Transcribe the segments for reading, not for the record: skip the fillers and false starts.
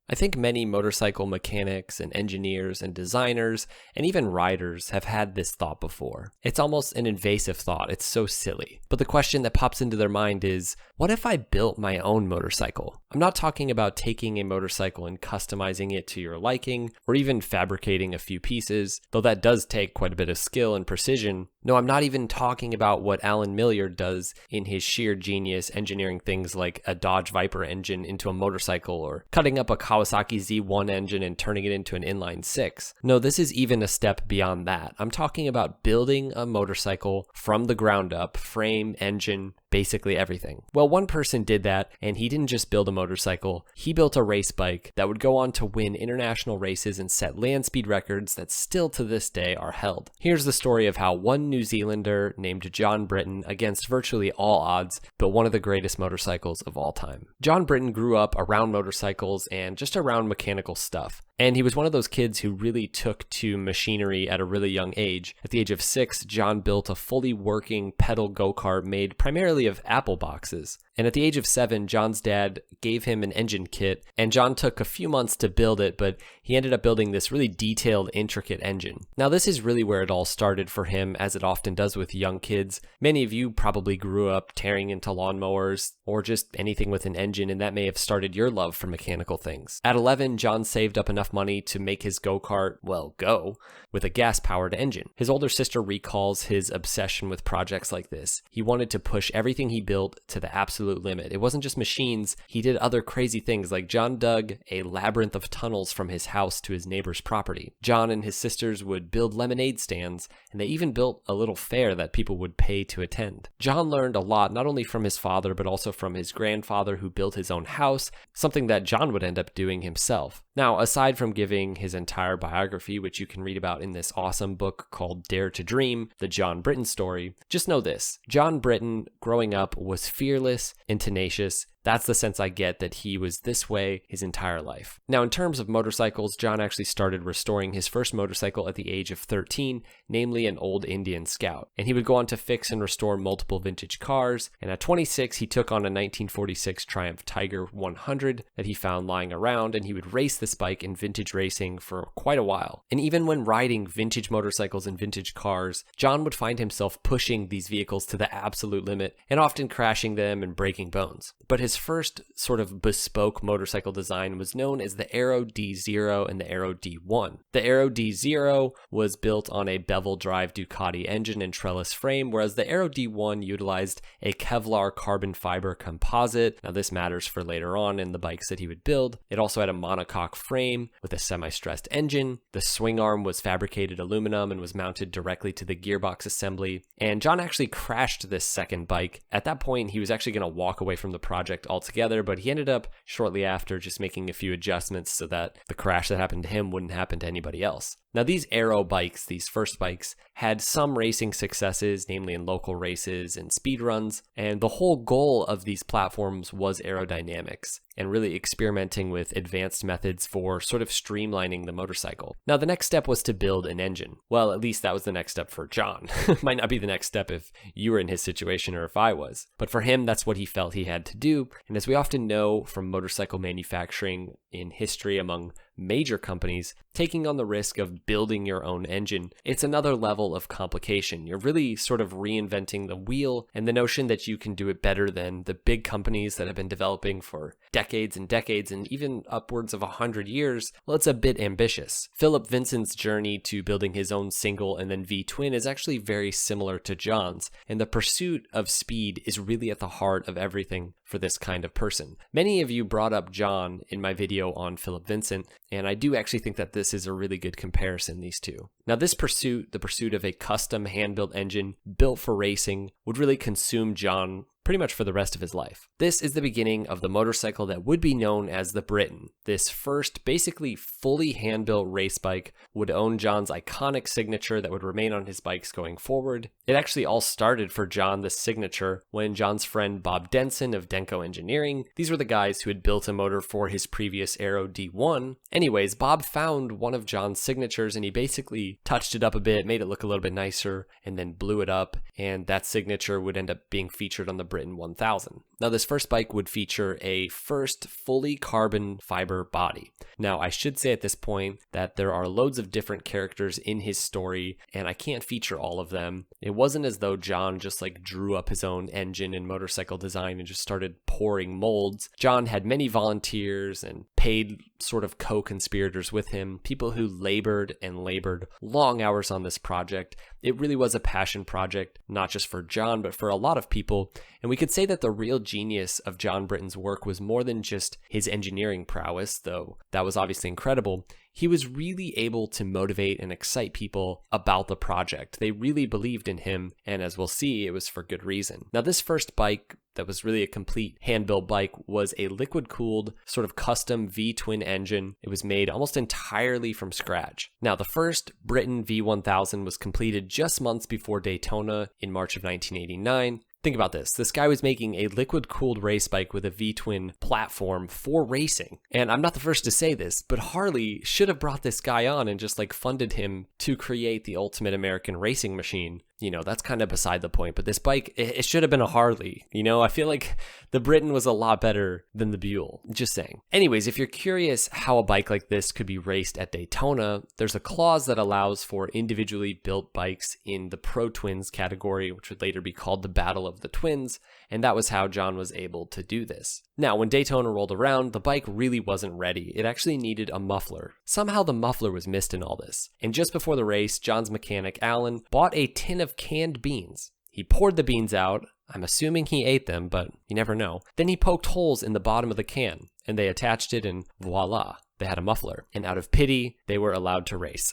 I think many motorcycle mechanics and engineers and designers and even riders have had this thought before. It's almost an invasive thought. It's so silly. But the question that pops into their mind is, what if I built my own motorcycle? I'm not talking about taking a motorcycle and customizing it to your liking or even fabricating a few pieces, though that does take quite a bit of skill and precision. No, I'm not even talking about what Alan Milliard does in his sheer genius engineering things like a Dodge Viper engine into a motorcycle or cutting up a Kawasaki Z1 engine and turning it into an inline six. No, this is even a step beyond that. I'm talking about building a motorcycle from the ground up, frame, engine, basically everything. Well, one person did that, and he didn't just build a motorcycle, he built a race bike that would go on to win international races and set land speed records that still to this day are held. Here's the story of how one New Zealander named John Britten, against virtually all odds, built one of the greatest motorcycles of all time. John Britten grew up around motorcycles and just around mechanical stuff. And he was one of those kids who really took to machinery at a really young age. At the age of 6, John built a fully working pedal go-kart made primarily of apple boxes. And at the age of 7, John's dad gave him an engine kit, and John took a few months to build it, but he ended up building this really detailed, intricate engine. Now, this is really where it all started for him, as it often does with young kids. Many of you probably grew up tearing into lawnmowers, or just anything with an engine, and that may have started your love for mechanical things. At 11, John saved up enough money to make his go-kart, well, go, with a gas-powered engine. His older sister recalls his obsession with projects like this. He wanted to push everything he built to the absolute limit. It wasn't just machines, he did other crazy things, like John dug a labyrinth of tunnels from his house to his neighbor's property. John and his sisters would build lemonade stands, and they even built a little fair that people would pay to attend. John learned a lot, not only from his father, but also from his grandfather, who built his own house, something that John would end up doing himself. Now, aside from giving his entire biography, which you can read about in this awesome book called Dare to Dream, the John Britten story, just know this: John Britten, growing up, was fearless and tenacious. That's the sense I get, that he was this way his entire life. Now, in terms of motorcycles, John actually started restoring his first motorcycle at the age of 13, namely an old Indian Scout. And he would go on to fix and restore multiple vintage cars. And at 26, he took on a 1946 Triumph Tiger 100 that he found lying around, and he would race this bike in vintage racing for quite a while. And even when riding vintage motorcycles and vintage cars, John would find himself pushing these vehicles to the absolute limit and often crashing them and breaking bones. But his first sort of bespoke motorcycle design was known as the Aero D0 and the Aero D1. The Aero D0 was built on a bevel drive Ducati engine and trellis frame, whereas the Aero D1 utilized a Kevlar carbon fiber composite. Now, this matters for later on in the bikes that he would build. It also had a monocoque frame with a semi-stressed engine. The swing arm was fabricated aluminum and was mounted directly to the gearbox assembly. And John actually crashed this second bike. At that point, he was actually going to walk away from the project altogether, but he ended up shortly after just making a few adjustments so that the crash that happened to him wouldn't happen to anybody else. Now, these aero bikes, these first bikes, had some racing successes, namely in local races and speed runs, and the whole goal of these platforms was aerodynamics and really experimenting with advanced methods for sort of streamlining the motorcycle. Now, the next step was to build an engine. Well, at least that was the next step for John. Might not be the next step if you were in his situation or if I was. But for him, that's what he felt he had to do. And as we often know from motorcycle manufacturing in history among major companies, taking on the risk of building your own engine, it's another level of complication. You're really sort of reinventing the wheel, and the notion that you can do it better than the big companies that have been developing for decades and decades and even upwards of 100 years, well, it's a bit ambitious. Philip Vincent's journey to building his own single and then V-twin is actually very similar to John's, and the pursuit of speed is really at the heart of everything for this kind of person. Many of you brought up John in my video on Philip Vincent, and I do actually think that this is a really good comparison, these two. Now, this pursuit, the pursuit of a custom hand-built engine built for racing, would really consume John pretty much for the rest of his life. This is the beginning of the motorcycle that would be known as the Britten. This first, basically fully hand-built race bike would own John's iconic signature that would remain on his bikes going forward. It actually all started for John, this signature, when John's friend Bob Denson of Denko Engineering, these were the guys who had built a motor for his previous Aero D1. Anyways, Bob found one of John's signatures and he basically touched it up a bit, made it look a little bit nicer, and then blew it up, and that signature would end up being featured on the Britten 1000. Now, this first bike would feature a first fully carbon fiber body. Now, I should say at this point that there are loads of different characters in his story, and I can't feature all of them. It wasn't as though John just like drew up his own engine and motorcycle design and just started pouring molds. John had many volunteers and paid sort of co-conspirators with him, people who labored and labored long hours on this project. It really was a passion project, not just for John, but for a lot of people. And we could say that the real genius of John Britton's work was more than just his engineering prowess, though that was obviously incredible. He was really able to motivate and excite people about the project. They really believed in him, and as we'll see, it was for good reason. Now, this first bike that was really a complete hand-built bike was a liquid-cooled, sort of custom V-twin engine. It was made almost entirely from scratch. Now, the first Britten V1000 was completed just months before Daytona in March of 1989. Think about this. This guy was making a liquid-cooled race bike with a V-twin platform for racing. And I'm not the first to say this, but Harley should have brought this guy on and just like funded him to create the ultimate American racing machine. You know, that's kind of beside the point, but this bike, it should have been a Harley. You know, I feel like the Britten was a lot better than the Buell. Just saying. Anyways, if you're curious how a bike like this could be raced at Daytona, there's a clause that allows for individually built bikes in the Pro Twins category, which would later be called the Battle of the Twins, and that was how John was able to do this. Now, when Daytona rolled around, the bike really wasn't ready. It actually needed a muffler. Somehow the muffler was missed in all this. And just before the race, John's mechanic, Alan, bought a tin of canned beans. He poured the beans out. I'm assuming he ate them, but you never know. Then he poked holes in the bottom of the can, and they attached it, and voila, they had a muffler. And out of pity, they were allowed to race.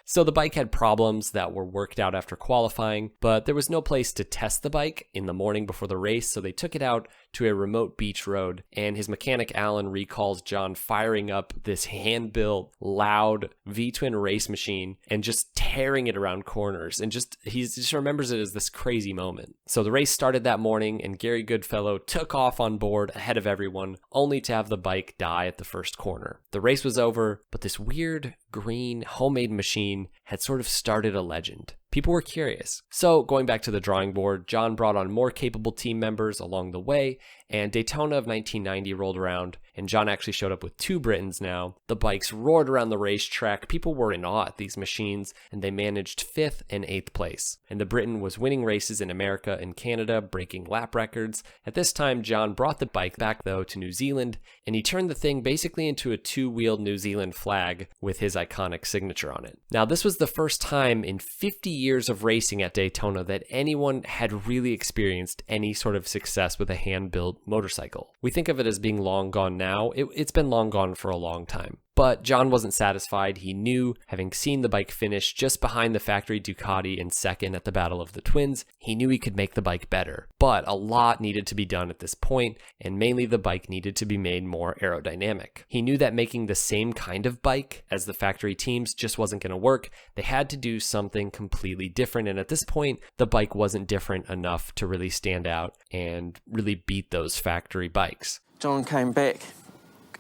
So the bike had problems that were worked out after qualifying, but there was no place to test the bike in the morning before the race, so they took it out to a remote beach road, and his mechanic Alan recalls John firing up this hand-built, loud V-twin race machine and just tearing it around corners, and he just remembers it as this crazy moment. So the race started that morning, and Gary Goodfellow took off on board ahead of everyone, only to have the bike die at the first corner. The race was over, but this weird green homemade machine had sort of started a legend. People were curious. So going back to the drawing board, John brought on more capable team members along the way, and Daytona of 1990 rolled around, and John actually showed up with two Brittens now. The bikes roared around the racetrack. People were in awe at these machines, and they managed 5th and 8th place. And the Britten was winning races in America and Canada, breaking lap records. At this time, John brought the bike back, though, to New Zealand, and he turned the thing basically into a two-wheeled New Zealand flag with his iconic signature on it. Now, this was the first time in 50 years of racing at Daytona that anyone had really experienced any sort of success with a hand-built motorcycle. We think of it as being long gone now. It's been long gone for a long time. But John wasn't satisfied. He knew, having seen the bike finish just behind the factory Ducati in second at the Battle of the Twins, he knew he could make the bike better. But a lot needed to be done at this point, and mainly the bike needed to be made more aerodynamic. He knew that making the same kind of bike as the factory teams just wasn't going to work. They had to do something completely different, and at this point, the bike wasn't different enough to really stand out and really beat those factory bikes. John came back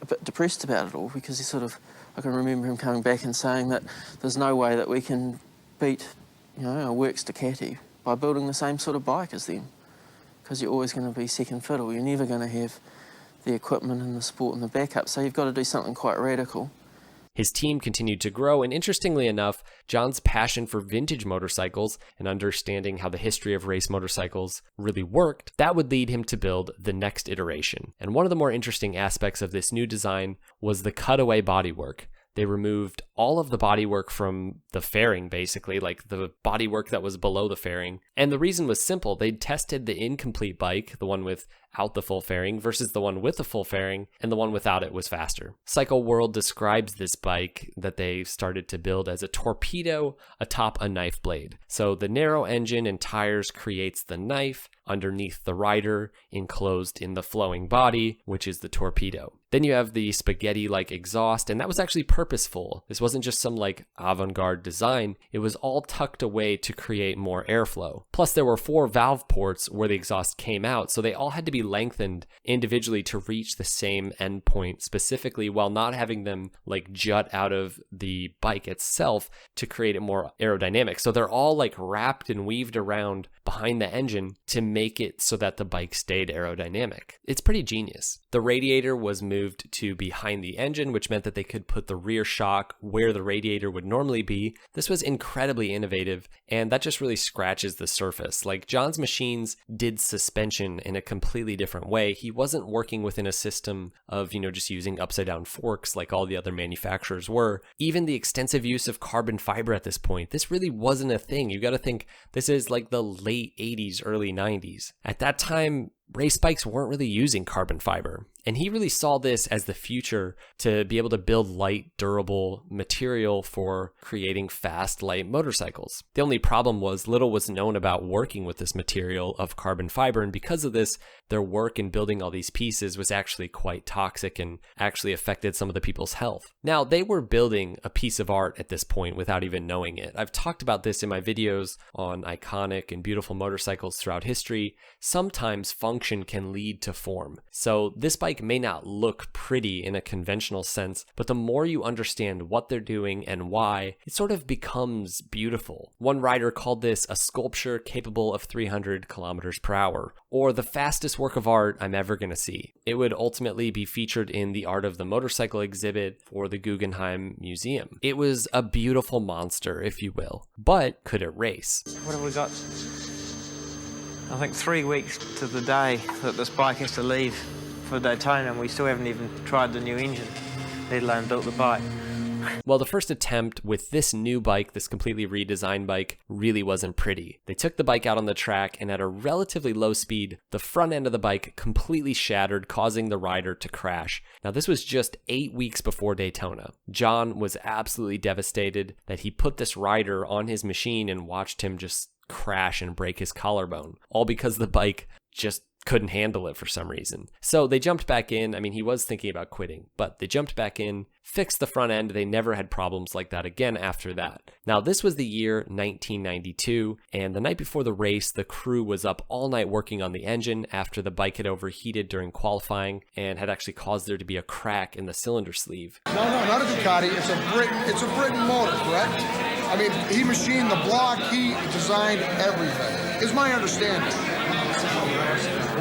a bit depressed about it all, because I can remember him coming back and saying that there's no way that we can beat, our works Ducati by building the same sort of bike as them, because you're always going to be second fiddle. You're never going to have the equipment and the support and the backup, so you've got to do something quite radical. His team continued to grow, and interestingly enough, John's passion for vintage motorcycles and understanding how the history of race motorcycles really worked, that would lead him to build the next iteration. And one of the more interesting aspects of this new design was the cutaway bodywork. They removed all of the bodywork from the fairing, basically, like the bodywork that was below the fairing. And the reason was simple. They'd tested the incomplete bike, the one without the full fairing, versus the one with the full fairing, and the one without it was faster. Cycle World describes this bike that they started to build as a torpedo atop a knife blade. So the narrow engine and tires creates the knife underneath the rider, enclosed in the flowing body, which is the torpedo. Then you have the spaghetti-like exhaust, and that was actually purposeful. This wasn't just some avant-garde design. It was all tucked away to create more airflow. Plus, there were 4 valve ports where the exhaust came out, so they all had to be lengthened individually to reach the same endpoint specifically, while not having them jut out of the bike itself to create it more aerodynamic. So they're all wrapped and weaved around behind the engine to make it so that the bike stayed aerodynamic. It's pretty genius. The radiator was moved to behind the engine, which meant that they could put the rear shock where the radiator would normally be. This was incredibly innovative, and that just really scratches the surface. Like, John's machines did suspension in a completely different way. He wasn't working within a system of, just using upside down forks like all the other manufacturers were. Even the extensive use of carbon fiber at this point, this really wasn't a thing. You got to think this is like the late 80s, early 90s. At that time, race bikes weren't really using carbon fiber. And he really saw this as the future to be able to build light, durable material for creating fast, light motorcycles. The only problem was little was known about working with this material of carbon fiber, and because of this, their work in building all these pieces was actually quite toxic and actually affected some of the people's health. Now, they were building a piece of art at this point without even knowing it. I've talked about this in my videos on iconic and beautiful motorcycles throughout history. Sometimes function can lead to form. So this bike may not look pretty in a conventional sense, but the more you understand what they're doing and why, it sort of becomes beautiful. One rider called this a sculpture capable of 300 kilometers per hour, or the fastest work of art I'm ever going to see. It would ultimately be featured in the Art of the Motorcycle exhibit for the Guggenheim Museum. It was a beautiful monster, if you will, but could it race? What have we got? I think 3 weeks to the day that this bike has to leave for Daytona, and we still haven't even tried the new engine, let alone built the bike. Well, the first attempt with this new bike, this completely redesigned bike, really wasn't pretty. They took the bike out on the track, and at a relatively low speed, the front end of the bike completely shattered, causing the rider to crash. Now, this was just 8 weeks before Daytona. John was absolutely devastated that he put this rider on his machine and watched him just crash and break his collarbone, all because the bike just couldn't handle it for some reason. So they jumped back in. I mean, he was thinking about quitting, but they jumped back in, fixed the front end. They never had problems like that again after that. Now, this was the year 1992, and the night before the race, the crew was up all night working on the engine after the bike had overheated during qualifying and had actually caused there to be a crack in the cylinder sleeve. No, not a Ducati. It's a Britten motor, correct? I mean, he machined the block, he designed everything, is my understanding.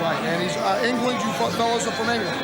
Right, and he's England, you fellows are from England.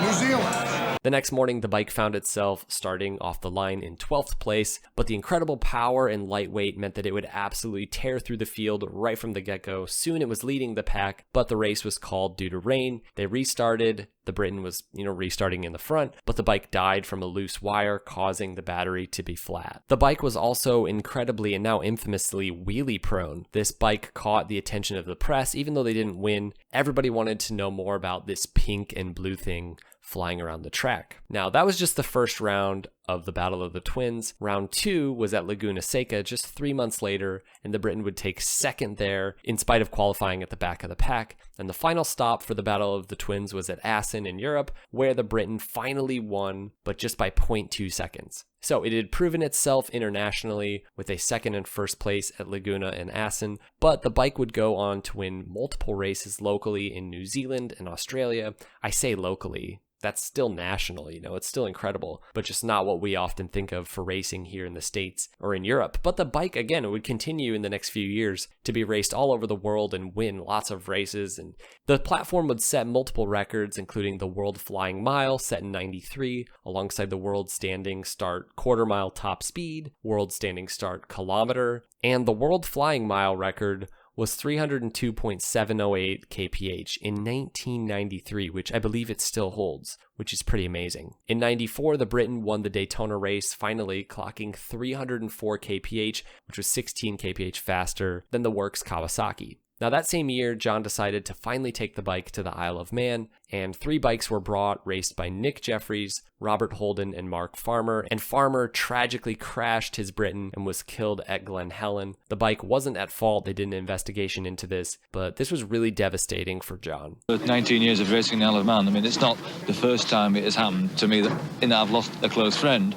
New Zealand. The next morning, the bike found itself starting off the line in 12th place, but the incredible power and lightweight meant that it would absolutely tear through the field right from the get-go. Soon it was leading the pack, but the race was called due to rain. They restarted. The Britten was, restarting in the front, but the bike died from a loose wire, causing the battery to be flat. The bike was also incredibly and now infamously wheelie prone. This bike caught the attention of the press, even though they didn't win. Everybody wanted to know more about this pink and blue thing flying around the track. Now, that was just the first round of the Battle of the Twins. Round 2 was at Laguna Seca just 3 months later, and the Britten would take second there in spite of qualifying at the back of the pack. And the final stop for the Battle of the Twins was at Assen in Europe, where the Britten finally won, but just by 0.2 seconds. So it had proven itself internationally with a second and first place at Laguna and Assen, but the bike would go on to win multiple races locally in New Zealand and Australia. I say locally. That's still national, it's still incredible, but just not what we often think of for racing here in the States or in Europe. But the bike, again, it would continue in the next few years to be raced all over the world and win lots of races. And the platform would set multiple records, including the World Flying Mile set in 93, alongside the World Standing Start Quarter Mile Top Speed, World Standing Start Kilometer, and the World Flying Mile record was 302.708 kph in 1993, which I believe it still holds, which is pretty amazing. In 94, the Britten won the Daytona race, finally clocking 304 kph, which was 16 kph faster than the Works Kawasaki. Now, that same year, John decided to finally take the bike to the Isle of Man, and 3 bikes were brought, raced by Nick Jeffries, Robert Holden, and Mark Farmer, and Farmer tragically crashed his Britten and was killed at Glen Helen. The bike wasn't at fault. They did an investigation into this, but this was really devastating for John. 19 years of racing in the Isle of Man, I mean, it's not the first time it has happened to me that I've lost a close friend.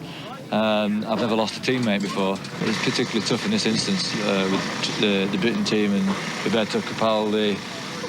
I've never lost a teammate before. It was particularly tough in this instance with the Britten team and Roberto Capaldi.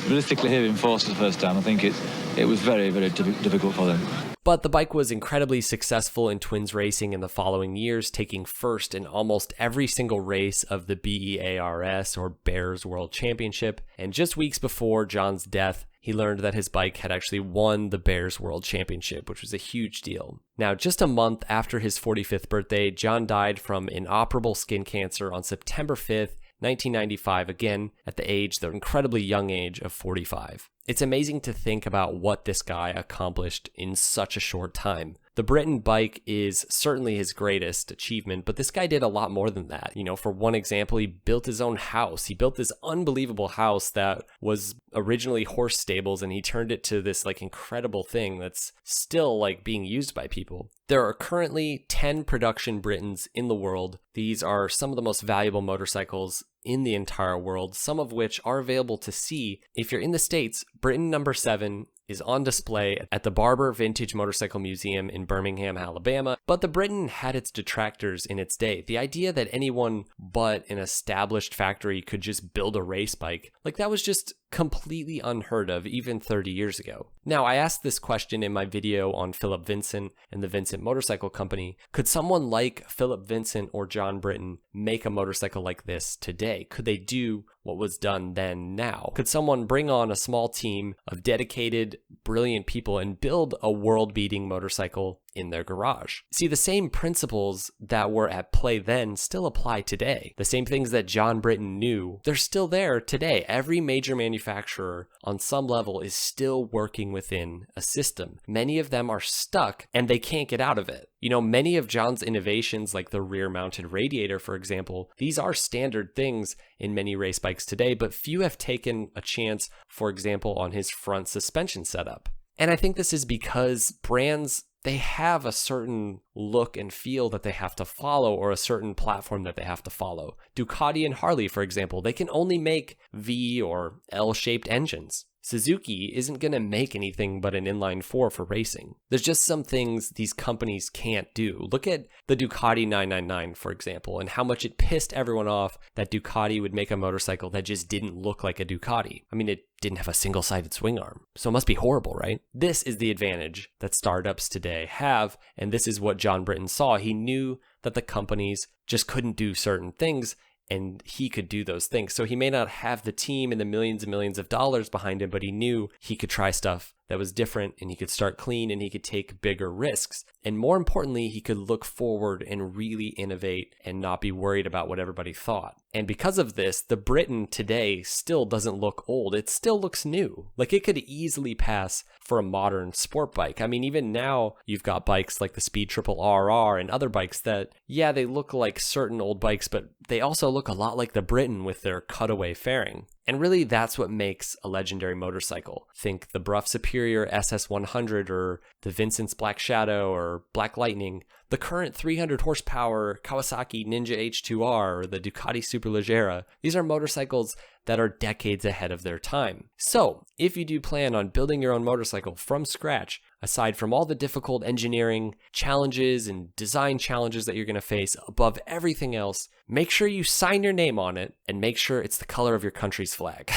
Realistically, hearing force for the first time, I think it was very, very difficult for them. But the bike was incredibly successful in twins racing in the following years, taking first in almost every single race of the BEARS, or Bears World Championship. And just weeks before John's death, he learned that his bike had actually won the Bears World Championship, which was a huge deal. Now, just a month after his 45th birthday, John died from inoperable skin cancer on September 5th, 1995, again at the incredibly young age of 45. It's amazing to think about what this guy accomplished in such a short time. The Britten bike is certainly his greatest achievement, but this guy did a lot more than that. You know, for one example, he built his own house. He built this unbelievable house that was originally horse stables, and he turned it to this like incredible thing that's still like being used by people. There are currently 10 production Brittens in the world. These are some of the most valuable motorcycles in the entire world, some of which are available to see. If you're in the States, Britten number 7 is on display at the Barber Vintage Motorcycle Museum in Birmingham, Alabama. But the Britten had its detractors in its day. The idea that anyone but an established factory could just build a race bike, like that was just completely unheard of even 30 years ago. Now, I asked this question in my video on Philip Vincent and the Vincent Motorcycle Company. Could someone like Philip Vincent or John Britten make a motorcycle like this today? Could they do what was done then now? Could someone bring on a small team of dedicated, brilliant people and build a world-beating motorcycle in their garage? See, the same principles that were at play then still apply today. The same things that John Britten knew, they're still there today. Every major manufacturer on some level is still working within a system. Many of them are stuck and they can't get out of it. You know, many of John's innovations, like the rear-mounted radiator, for example, these are standard things in many race bikes today, but few have taken a chance, for example, on his front suspension setup. And I think this is because brands, they have a certain look and feel that they have to follow, or a certain platform that they have to follow. Ducati and Harley, for example, they can only make V or L-shaped engines. Suzuki isn't going to make anything but an inline 4 for racing. There's just some things these companies can't do. Look at the Ducati 999, for example, and how much it pissed everyone off that Ducati would make a motorcycle that just didn't look like a Ducati. I mean, it didn't have a single-sided swing arm, so it must be horrible, right? This is the advantage that startups today have, and this is what John Britten saw. He knew that the companies just couldn't do certain things, and he could do those things. So he may not have the team and the millions and millions of dollars behind him, but he knew he could try stuff that was different, and he could start clean, and he could take bigger risks. And more importantly, he could look forward and really innovate and not be worried about what everybody thought. And because of this, the Britten today still doesn't look old. It still looks new. Like it could easily pass for a modern sport bike. I mean, even now you've got bikes like the Speed Triple RR and other bikes that, yeah, they look like certain old bikes, but they also look a lot like the Britten with their cutaway fairing. And really, that's what makes a legendary motorcycle. Think the Brough Superior SS100 or the Vincent's Black Shadow or Black Lightning, the current 300 horsepower Kawasaki Ninja H2R or the Ducati Superleggera. These are motorcycles that are decades ahead of their time. So, if you do plan on building your own motorcycle from scratch, aside from all the difficult engineering challenges and design challenges that you're going to face, above everything else, make sure you sign your name on it and make sure it's the color of your country's flag.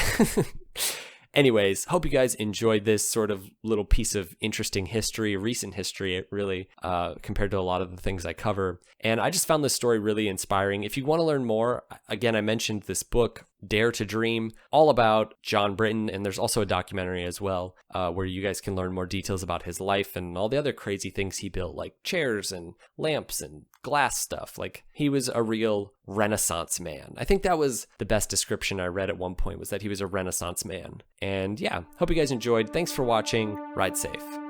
Anyways, hope you guys enjoyed this sort of little piece of interesting history, recent history, really, compared to a lot of the things I cover. And I just found this story really inspiring. If you want to learn more, again, I mentioned this book, Dare to Dream, all about John Britten, and there's also a documentary as well, where you guys can learn more details about his life and all the other crazy things he built, like chairs and lamps and glass stuff. Like, he was a real Renaissance man. I think that was the best description I read at one point, was that he was a Renaissance man. And yeah, hope you guys enjoyed. Thanks for watching. Ride safe.